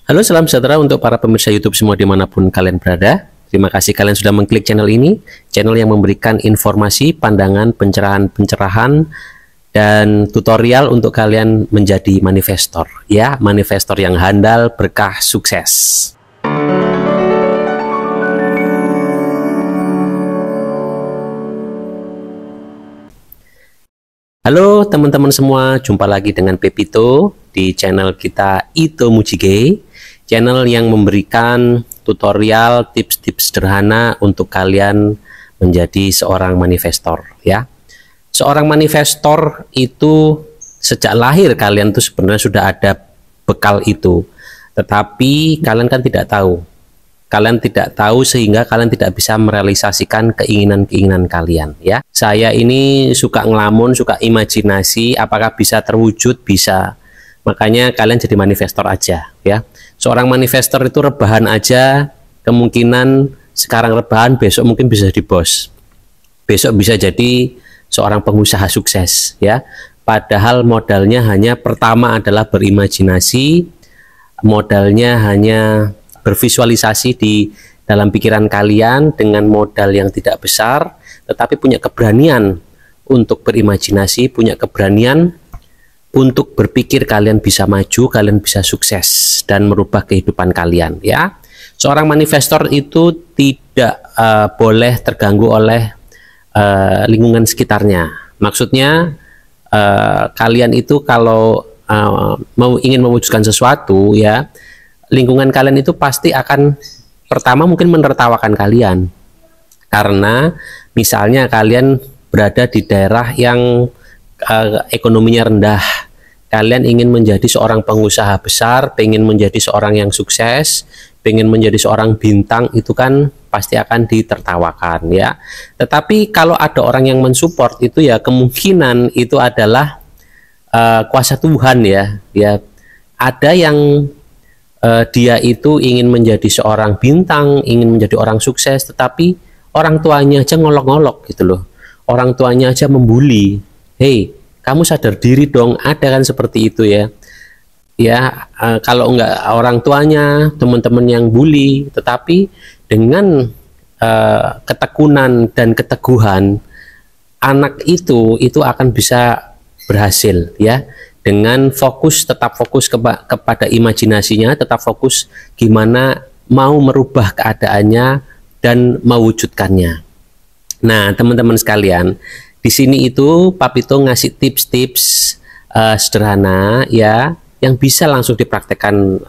Halo, salam sejahtera untuk para pemirsa YouTube semua dimanapun kalian berada. Terima kasih kalian sudah mengklik channel ini, channel yang memberikan informasi, pandangan, pencerahan, dan tutorial untuk kalian menjadi manifestor. Ya, manifestor yang handal, berkah, sukses. Halo teman-teman semua, jumpa lagi dengan Pepito di channel kita Ito Mujige, channel yang memberikan tutorial tips-tips sederhana untuk kalian menjadi seorang manifestor. Ya, seorang manifestor itu sejak lahir kalian tuh sebenarnya sudah ada bekal itu, tetapi kalian kan tidak tahu. Kalian tidak tahu sehingga kalian tidak bisa merealisasikan keinginan-keinginan kalian. Ya, saya ini suka ngelamun, suka imajinasi, apakah bisa terwujud? Bisa. Makanya kalian jadi manifestor aja. Ya, seorang manifestor itu rebahan aja, kemungkinan sekarang rebahan, besok mungkin bisa jadi bos, besok bisa jadi seorang pengusaha sukses. Ya, padahal modalnya hanya pertama adalah berimajinasi, modalnya hanya bervisualisasi di dalam pikiran kalian dengan modal yang tidak besar, tetapi punya keberanian untuk berimajinasi, punya keberanian untuk berpikir kalian bisa maju, kalian bisa sukses dan merubah kehidupan kalian. Ya, seorang manifestor itu tidak boleh terganggu oleh lingkungan sekitarnya. Maksudnya kalian itu kalau ingin mewujudkan sesuatu, ya, lingkungan kalian itu pasti akan pertama mungkin menertawakan kalian, karena misalnya kalian berada di daerah yang ekonominya rendah, kalian ingin menjadi seorang pengusaha besar, pengen menjadi seorang yang sukses, pengen menjadi seorang bintang, itu kan pasti akan ditertawakan. Ya, tetapi kalau ada orang yang mensupport itu, ya kemungkinan itu adalah kuasa Tuhan. Ya, ada yang dia itu ingin menjadi seorang bintang, ingin menjadi orang sukses, tetapi orang tuanya aja ngolok-ngolok gitu loh. Orang tuanya aja membuli. Hei, kamu sadar diri dong, ada kan seperti itu ya. Ya, kalau enggak orang tuanya, teman-teman yang bully, tetapi dengan ketekunan dan keteguhan, anak itu akan bisa berhasil, ya. Dengan fokus, tetap fokus kepada imajinasinya, tetap fokus gimana mau merubah keadaannya dan mewujudkannya. Nah, teman-teman sekalian, di sini itu Papito ngasih tips-tips sederhana, ya, yang bisa langsung dipraktekkan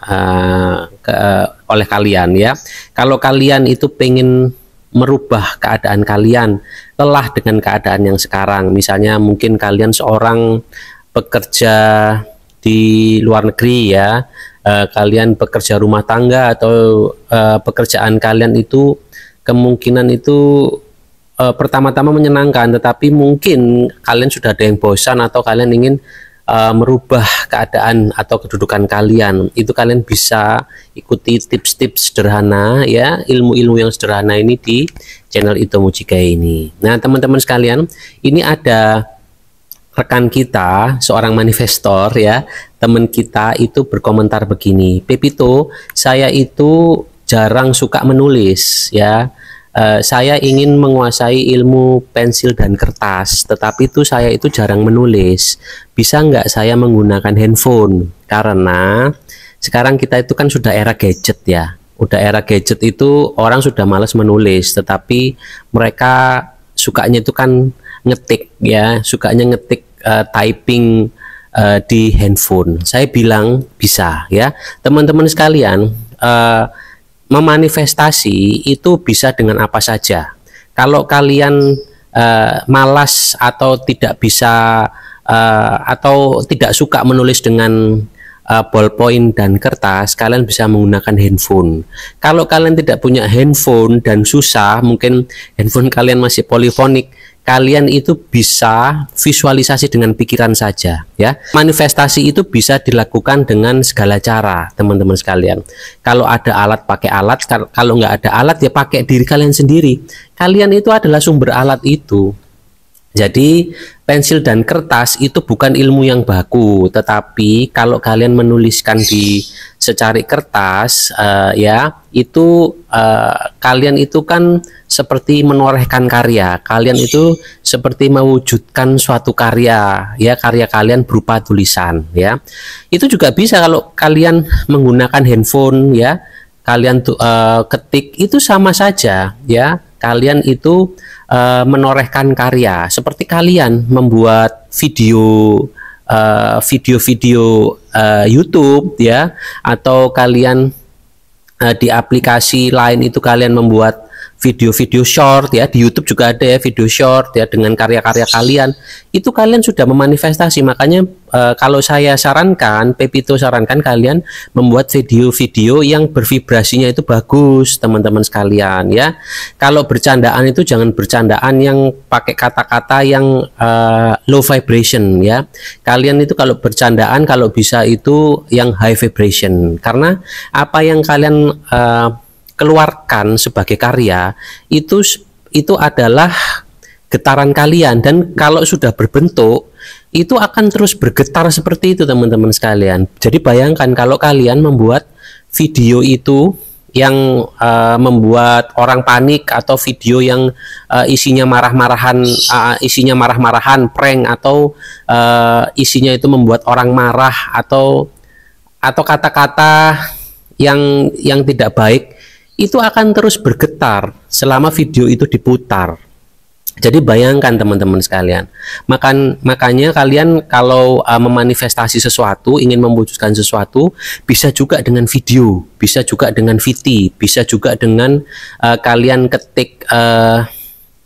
oleh kalian. Ya, kalau kalian itu pengen merubah keadaan kalian, lelah dengan keadaan yang sekarang, misalnya mungkin kalian seorang bekerja di luar negeri, ya, kalian bekerja rumah tangga atau pekerjaan kalian itu kemungkinan itu pertama-tama menyenangkan, tetapi mungkin kalian sudah ada yang bosan atau kalian ingin merubah keadaan atau kedudukan kalian, itu kalian bisa ikuti tips-tips sederhana, ya, ilmu-ilmu yang sederhana ini di channel Ito Mujige ini. Nah, teman-teman sekalian, ini ada rekan kita, seorang manifestor, ya, teman kita itu berkomentar begini, Pepito, saya itu jarang suka menulis, ya, saya ingin menguasai ilmu pensil dan kertas, tetapi itu saya itu jarang menulis, bisa nggak saya menggunakan handphone? Karena sekarang kita itu kan sudah era gadget, ya, udah era gadget itu orang sudah malas menulis, tetapi mereka sukanya itu kan ngetik, ya, sukanya ngetik, typing di handphone. Saya bilang bisa, ya, teman-teman sekalian, memanifestasi itu bisa dengan apa saja. Kalau kalian malas atau tidak bisa atau tidak suka menulis dengan ballpoint dan kertas, kalian bisa menggunakan handphone. Kalau kalian tidak punya handphone dan susah, mungkin handphone kalian masih polifonik, kalian itu bisa visualisasi dengan pikiran saja, ya. Manifestasi itu bisa dilakukan dengan segala cara, teman-teman sekalian. Kalau ada alat, pakai alat. Kalau nggak ada alat, ya pakai diri kalian sendiri. Kalian itu adalah sumber alat itu. Jadi pensil dan kertas itu bukan ilmu yang baku, tetapi kalau kalian menuliskan di secari kertas, ya itu kalian itu kan seperti menorehkan karya. Kalian itu seperti mewujudkan suatu karya, ya karya kalian berupa tulisan, ya. Itu juga bisa kalau kalian menggunakan handphone, ya. Kalian tuh ketik itu sama saja, ya. Kalian itu menorehkan karya, seperti kalian membuat video-video YouTube, ya, atau kalian di aplikasi lain itu kalian membuat video-video short, ya. Di YouTube juga ada ya video short, ya, dengan karya-karya kalian. Itu kalian sudah memanifestasi. Makanya kalau saya sarankan, Pepito sarankan kalian membuat video-video yang bervibrasinya itu bagus, teman-teman sekalian, ya. Kalau bercandaan itu jangan bercandaan yang pakai kata-kata yang low vibration, ya. Kalian itu kalau bercandaan kalau bisa itu yang high vibration, karena apa yang kalian keluarkan sebagai karya itu adalah getaran kalian, dan kalau sudah berbentuk itu akan terus bergetar seperti itu, teman-teman sekalian. Jadi bayangkan kalau kalian membuat video itu yang membuat orang panik, atau video yang isinya marah-marahan prank, atau isinya itu membuat orang marah, atau kata-kata yang tidak baik, itu akan terus bergetar selama video itu diputar. Jadi bayangkan teman-teman sekalian, makanya kalian kalau memanifestasi sesuatu, ingin mewujudkan sesuatu, bisa juga dengan video, bisa juga dengan VT, bisa juga dengan kalian ketik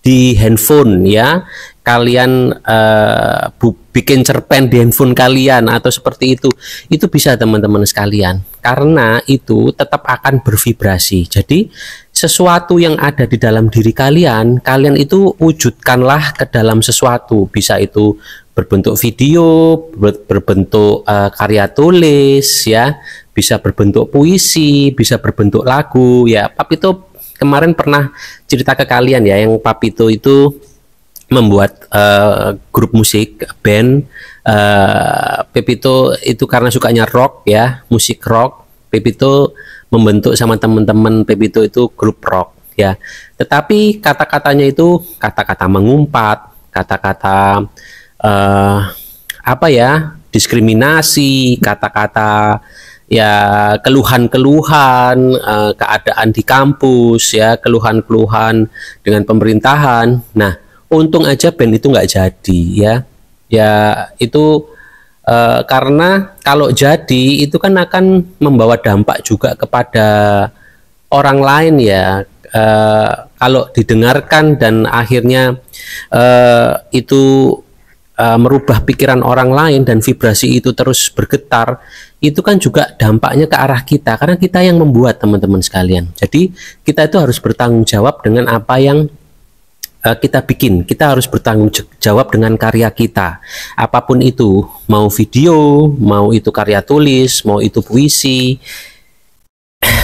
di handphone, ya. Kalian bikin cerpen di handphone kalian atau seperti itu bisa, teman-teman sekalian, karena itu tetap akan bervibrasi. Jadi sesuatu yang ada di dalam diri kalian itu wujudkanlah ke dalam sesuatu, bisa itu berbentuk video, berbentuk karya tulis, ya, bisa berbentuk puisi, bisa berbentuk lagu, ya. Papito kemarin pernah cerita ke kalian, ya, yang Papito itu membuat grup musik band. Pepito itu karena sukanya rock, ya, musik rock. Pepito membentuk sama teman-teman Pepito itu grup rock, ya. Tetapi kata-katanya itu kata-kata mengumpat, kata-kata diskriminasi, kata-kata, ya, keluhan-keluhan keadaan di kampus, ya, keluhan-keluhan dengan pemerintahan. Nah, untung aja band itu nggak jadi, ya itu karena kalau jadi itu kan akan membawa dampak juga kepada orang lain, ya. Kalau didengarkan dan akhirnya itu merubah pikiran orang lain dan vibrasi itu terus bergetar, itu kan juga dampaknya ke arah kita, karena kita yang membuat, teman-teman sekalian. Jadi kita itu harus bertanggung jawab dengan apa yang kita bikin. Kita harus bertanggung jawab dengan karya kita, apapun itu, mau video, mau itu karya tulis, mau itu puisi.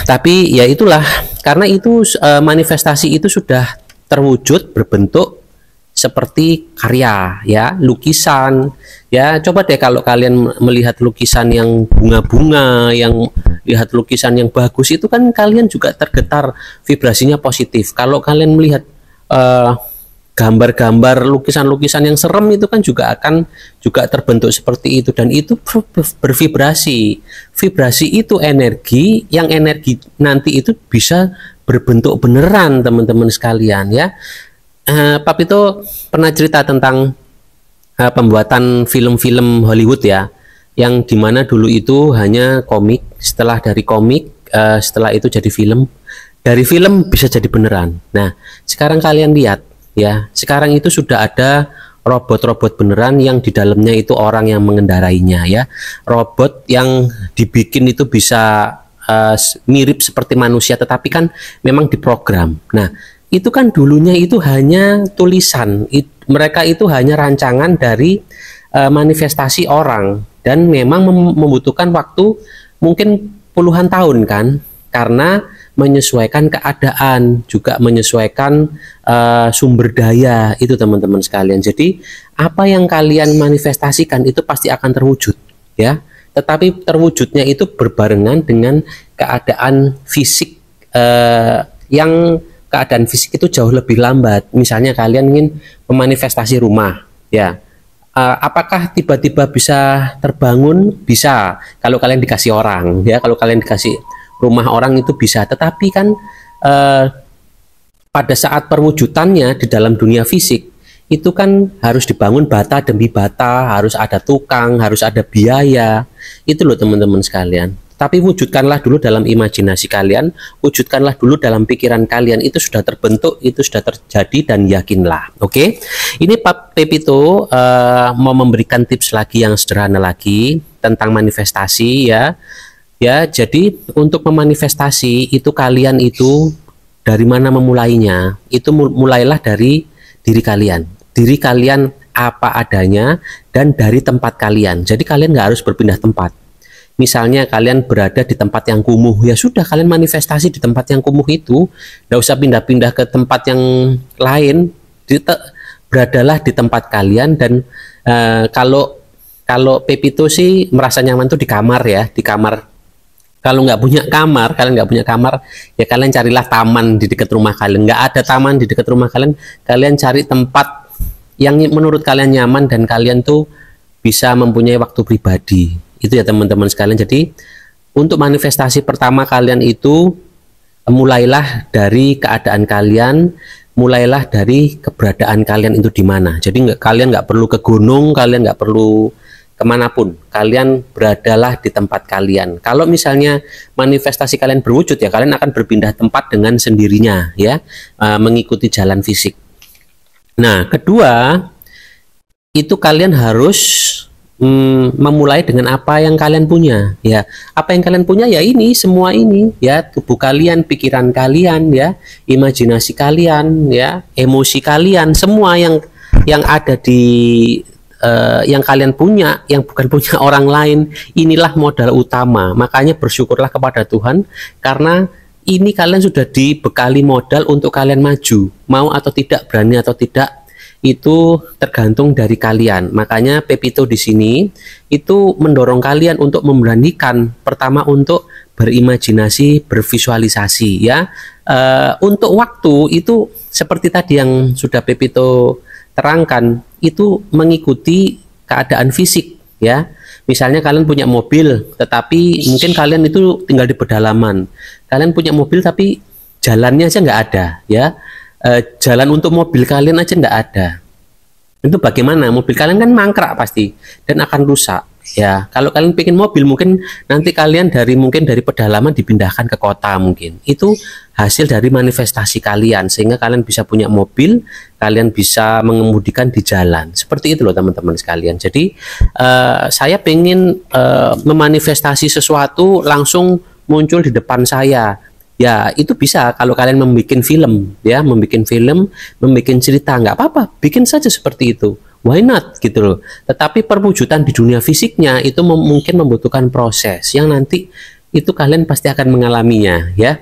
Tapi ya itulah, karena itu manifestasi itu sudah terwujud berbentuk seperti karya, ya, lukisan, ya. Coba deh kalau kalian melihat lukisan yang bunga-bunga, yang lihat lukisan yang bagus, itu kan kalian juga tergetar, vibrasinya positif. Kalau kalian melihat gambar-gambar lukisan-lukisan yang serem, itu kan juga akan terbentuk seperti itu, dan itu bervibrasi. Vibrasi itu energi, yang energi nanti itu bisa berbentuk beneran, teman-teman sekalian, ya. Papito pernah cerita tentang pembuatan film-film Hollywood, ya, yang dimana dulu itu hanya komik, setelah dari komik, setelah itu jadi film, dari film bisa jadi beneran. Nah, sekarang kalian lihat, ya, sekarang itu sudah ada robot-robot beneran yang di dalamnya itu orang yang mengendarainya, ya. Robot yang dibikin itu bisa mirip seperti manusia, tetapi kan memang diprogram. Nah, itu kan dulunya itu hanya tulisan, mereka itu hanya rancangan dari manifestasi orang, dan memang membutuhkan waktu mungkin puluhan tahun, kan, karena menyesuaikan keadaan, juga menyesuaikan sumber daya itu teman-teman sekalian. Jadi apa yang kalian manifestasikan itu pasti akan terwujud ya. Tetapi terwujudnya itu berbarengan dengan keadaan fisik yang keadaan fisik itu jauh lebih lambat. Misalnya kalian ingin memanifestasi rumah ya. Apakah tiba-tiba bisa terbangun? Bisa kalau kalian dikasih orang ya, kalau kalian dikasih rumah orang itu bisa, tetapi kan pada saat perwujudannya di dalam dunia fisik itu kan harus dibangun bata demi bata, harus ada tukang, harus ada biaya. Itu loh teman-teman sekalian. Tapi wujudkanlah dulu dalam imajinasi kalian, wujudkanlah dulu dalam pikiran kalian, itu sudah terbentuk, itu sudah terjadi, dan yakinlah. Oke, ini Pak Pepito mau memberikan tips lagi yang sederhana lagi tentang manifestasi ya. Ya, jadi untuk memanifestasi itu kalian itu dari mana memulainya? Itu mulailah dari diri kalian. Diri kalian apa adanya dan dari tempat kalian. Jadi kalian nggak harus berpindah tempat. Misalnya kalian berada di tempat yang kumuh, ya sudah kalian manifestasi di tempat yang kumuh itu, nggak usah pindah-pindah ke tempat yang lain, beradalah di tempat kalian. Dan kalau Pepito sih merasa nyaman tuh di kamar ya, di kamar. Kalau nggak punya kamar, kalian nggak punya kamar, ya kalian carilah taman di dekat rumah kalian. Nggak ada taman di dekat rumah kalian, kalian cari tempat yang menurut kalian nyaman dan kalian tuh bisa mempunyai waktu pribadi. Itu ya teman-teman sekalian. Jadi untuk manifestasi pertama kalian itu mulailah dari keadaan kalian, mulailah dari keberadaan kalian itu di mana. Jadi kalian nggak perlu ke gunung, kalian nggak perlu kemanapun, kalian beradalah di tempat kalian. Kalau misalnya manifestasi kalian berwujud ya kalian akan berpindah tempat dengan sendirinya ya, mengikuti jalan fisik. Nah kedua itu kalian harus memulai dengan apa yang kalian punya ya. Apa yang kalian punya ya ini, semua ini ya, tubuh kalian, pikiran kalian ya, imajinasi kalian ya, emosi kalian, semua yang ada di yang kalian punya, yang bukan punya orang lain, inilah modal utama. Makanya bersyukurlah kepada Tuhan karena ini kalian sudah dibekali modal untuk kalian maju, mau atau tidak, berani atau tidak, itu tergantung dari kalian. Makanya Pepito di sini itu mendorong kalian untuk memberanikan, pertama untuk berimajinasi, bervisualisasi ya. Untuk waktu itu seperti tadi yang sudah Pepito terangkan, itu mengikuti keadaan fisik ya. Misalnya kalian punya mobil, tetapi mungkin kalian itu tinggal di pedalaman. Kalian punya mobil tapi jalannya aja nggak ada ya. Jalan untuk mobil kalian aja nggak ada. Itu bagaimana? Mobil kalian kan mangkrak pasti dan akan rusak ya. Kalau kalian bikin mobil mungkin nanti kalian mungkin dari pedalaman dipindahkan ke kota mungkin. Itu hasil dari manifestasi kalian sehingga kalian bisa punya mobil, kalian bisa mengemudikan di jalan. Seperti itu loh teman-teman sekalian. Jadi saya pengen memanifestasi sesuatu langsung muncul di depan saya. Ya itu bisa kalau kalian membuat film ya, membuat cerita, nggak apa-apa, bikin saja seperti itu, why not gitu loh. Tetapi perwujudan di dunia fisiknya itu mungkin membutuhkan proses yang nanti itu kalian pasti akan mengalaminya ya.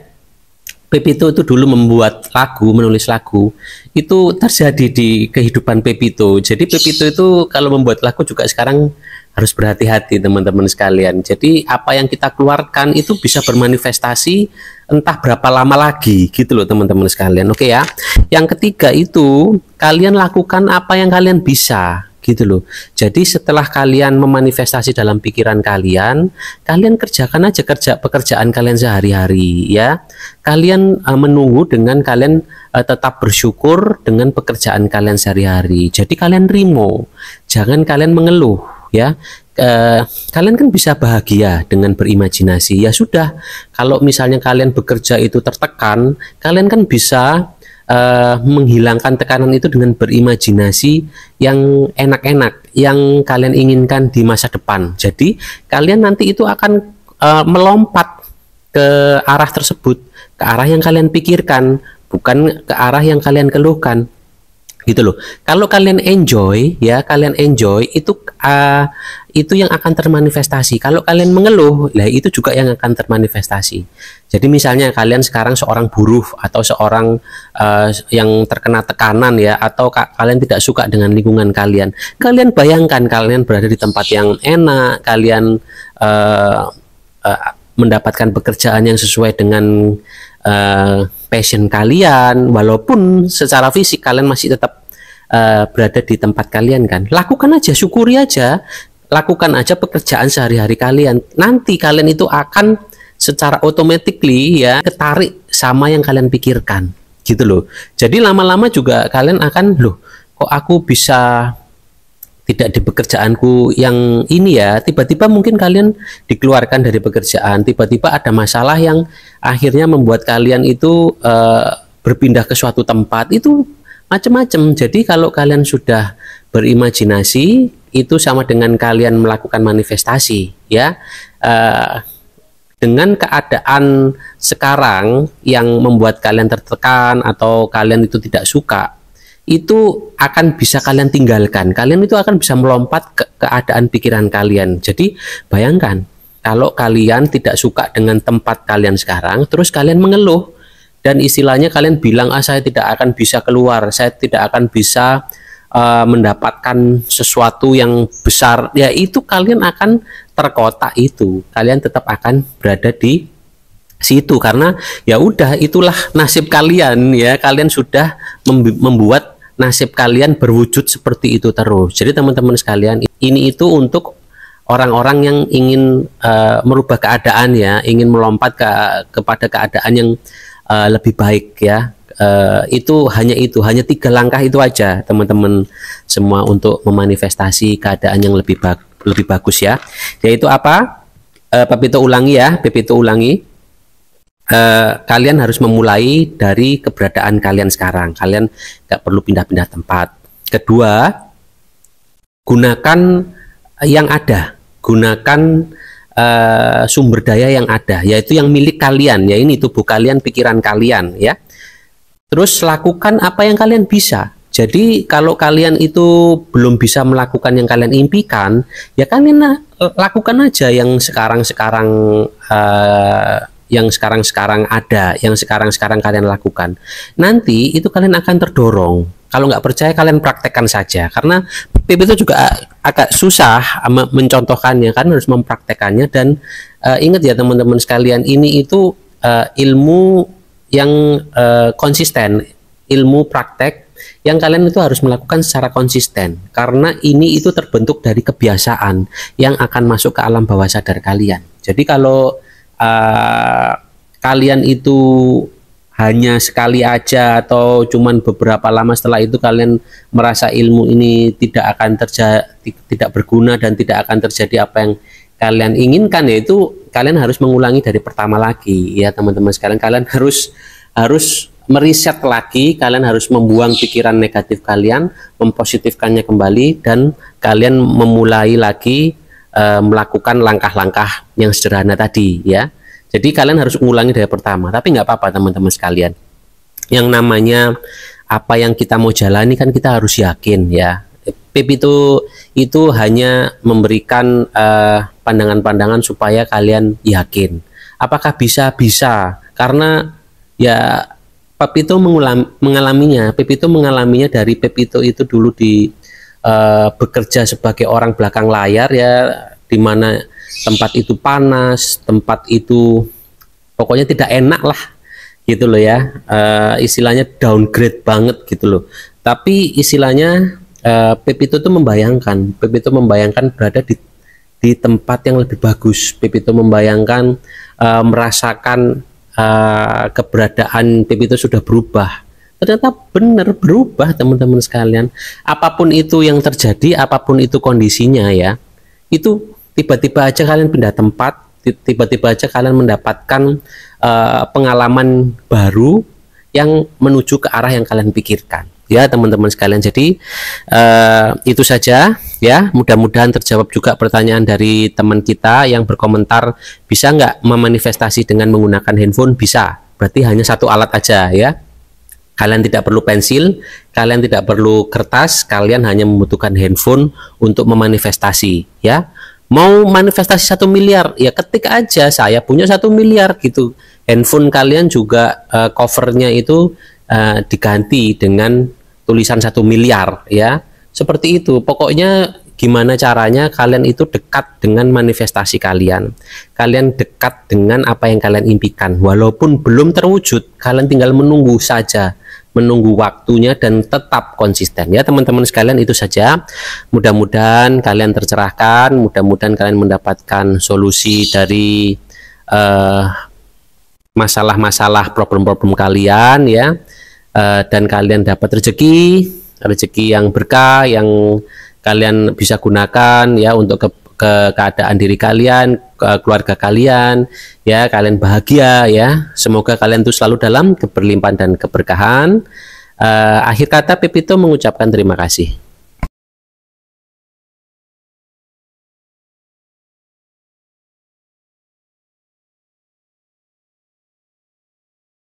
Pepito itu dulu menulis lagu itu terjadi di kehidupan Pepito. Jadi Pepito itu kalau membuat lagu juga sekarang harus berhati-hati teman-teman sekalian. Jadi apa yang kita keluarkan itu bisa bermanifestasi entah berapa lama lagi gitu loh teman-teman sekalian. Oke ya. Yang ketiga itu kalian lakukan apa yang kalian bisa gitu loh. Jadi setelah kalian memanifestasi dalam pikiran kalian, kalian kerjakan aja pekerjaan kalian sehari-hari ya. Kalian menunggu dengan kalian tetap bersyukur dengan pekerjaan kalian sehari-hari. Jadi kalian rimo, jangan kalian mengeluh ya. Kalian kan bisa bahagia dengan berimajinasi. Ya sudah, kalau misalnya kalian bekerja itu tertekan, kalian kan bisa menghilangkan tekanan itu dengan berimajinasi yang enak-enak, yang kalian inginkan di masa depan. Jadi kalian nanti itu akan melompat ke arah tersebut, ke arah yang kalian pikirkan, bukan ke arah yang kalian keluhkan. gitu loh. Kalau kalian enjoy ya, kalian enjoy itu yang akan termanifestasi. Kalau kalian mengeluh, lah itu juga yang akan termanifestasi. Jadi misalnya kalian sekarang seorang buruh atau seorang yang terkena tekanan ya, atau kalian tidak suka dengan lingkungan kalian. Kalian bayangkan kalian berada di tempat yang enak, kalian mendapatkan pekerjaan yang sesuai dengan passion kalian, walaupun secara fisik kalian masih tetap berada di tempat kalian kan. Lakukan aja, syukuri aja, lakukan aja pekerjaan sehari-hari kalian. Nanti kalian itu akan secara automatically ya ketarik sama yang kalian pikirkan, gitu loh. Jadi lama-lama juga kalian akan, loh kok aku bisa tidak di pekerjaanku yang ini ya, tiba-tiba mungkin kalian dikeluarkan dari pekerjaan, tiba-tiba ada masalah yang akhirnya membuat kalian itu berpindah ke suatu tempat, itu macam-macam. Jadi kalau kalian sudah berimajinasi, itu sama dengan kalian melakukan manifestasi ya. Dengan keadaan sekarang yang membuat kalian tertekan atau kalian itu tidak suka, itu akan bisa kalian tinggalkan. Kalian itu akan bisa melompat ke keadaan pikiran kalian. Jadi bayangkan kalau kalian tidak suka dengan tempat kalian sekarang, terus kalian mengeluh dan istilahnya kalian bilang, saya tidak akan bisa keluar, saya tidak akan bisa mendapatkan sesuatu yang besar, ya itu kalian akan terkotak, itu kalian tetap akan berada di situ karena ya udah itulah nasib kalian ya, kalian sudah membuat nasib kalian berwujud seperti itu terus. Jadi teman-teman sekalian, ini itu untuk orang-orang yang ingin merubah keadaan ya, ingin melompat kepada keadaan yang lebih baik ya. Itu hanya 3 langkah itu aja teman-teman semua untuk memanifestasi keadaan yang lebih bagus ya. Yaitu apa? Pepito ulangi ya, Pepito ulangi. Kalian harus memulai dari keberadaan kalian sekarang. Kalian nggak perlu pindah-pindah tempat. Kedua, gunakan yang ada, gunakan sumber daya yang ada, yaitu yang milik kalian. Ya ini tubuh kalian, pikiran kalian, ya. Terus lakukan apa yang kalian bisa. Jadi kalau kalian itu belum bisa melakukan yang kalian impikan, ya kalian lakukan aja yang sekarang-sekarang ada, yang sekarang kalian lakukan. Nanti itu kalian akan terdorong. Kalau nggak percaya kalian praktekkan saja, karena itu juga agak susah mencontohkannya, kan harus mempraktekannya. Dan ingat ya teman-teman sekalian, ini itu ilmu yang konsisten, ilmu praktek yang kalian itu harus melakukan secara konsisten, karena ini itu terbentuk dari kebiasaan yang akan masuk ke alam bawah sadar kalian. Jadi kalau kalian itu hanya sekali aja atau cuman beberapa lama setelah itu kalian merasa ilmu ini tidak berguna dan tidak akan terjadi apa yang kalian inginkan, yaitu kalian harus mengulangi dari pertama lagi ya teman-teman sekalian. Kalian harus meriset lagi, kalian harus membuang pikiran negatif kalian, mempositifkannya kembali, dan kalian memulai lagi melakukan langkah-langkah yang sederhana tadi ya. Jadi kalian harus mengulangi dari pertama, tapi nggak apa-apa teman-teman sekalian. Yang namanya apa yang kita mau jalani kan kita harus yakin ya. Pepito itu hanya memberikan pandangan-pandangan supaya kalian yakin. Apakah bisa? Bisa. Karena ya Pepito mengalaminya. Pepito mengalaminya dari Pepito itu dulu bekerja sebagai orang belakang layar ya, di mana tempat itu panas, tempat itu pokoknya tidak enak lah gitu loh ya, istilahnya downgrade banget gitu loh. Tapi istilahnya Pepito itu membayangkan berada di tempat yang lebih bagus. Pepito membayangkan merasakan keberadaan Pepito sudah berubah. Ternyata benar berubah teman-teman sekalian. Apapun itu yang terjadi, apapun itu kondisinya ya, itu tiba-tiba aja kalian pindah tempat, tiba-tiba aja kalian mendapatkan pengalaman baru yang menuju ke arah yang kalian pikirkan ya teman-teman sekalian. Jadi itu saja ya, mudah-mudahan terjawab juga pertanyaan dari teman kita yang berkomentar, bisa nggak memanifestasi dengan menggunakan handphone? Bisa, berarti hanya satu alat aja ya. Kalian tidak perlu pensil, kalian tidak perlu kertas, kalian hanya membutuhkan handphone untuk memanifestasi, ya. Mau manifestasi 1 miliar, ya ketik aja saya punya 1 miliar gitu. Handphone kalian juga covernya itu diganti dengan tulisan 1 miliar, ya. Seperti itu. Pokoknya gimana caranya kalian itu dekat dengan manifestasi kalian. Kalian dekat dengan apa yang kalian impikan. Walaupun belum terwujud, kalian tinggal menunggu saja, menunggu waktunya dan tetap konsisten, ya teman-teman sekalian. Itu saja, mudah-mudahan kalian tercerahkan, mudah-mudahan kalian mendapatkan solusi dari masalah-masalah problem-problem kalian, ya. Dan kalian dapat rezeki yang berkah, yang kalian bisa gunakan, ya, untuk keadaan diri kalian, keluarga kalian, ya. Kalian bahagia, ya. Semoga kalian tuh selalu dalam keberlimpahan dan keberkahan. Akhir kata Pepito mengucapkan terima kasih.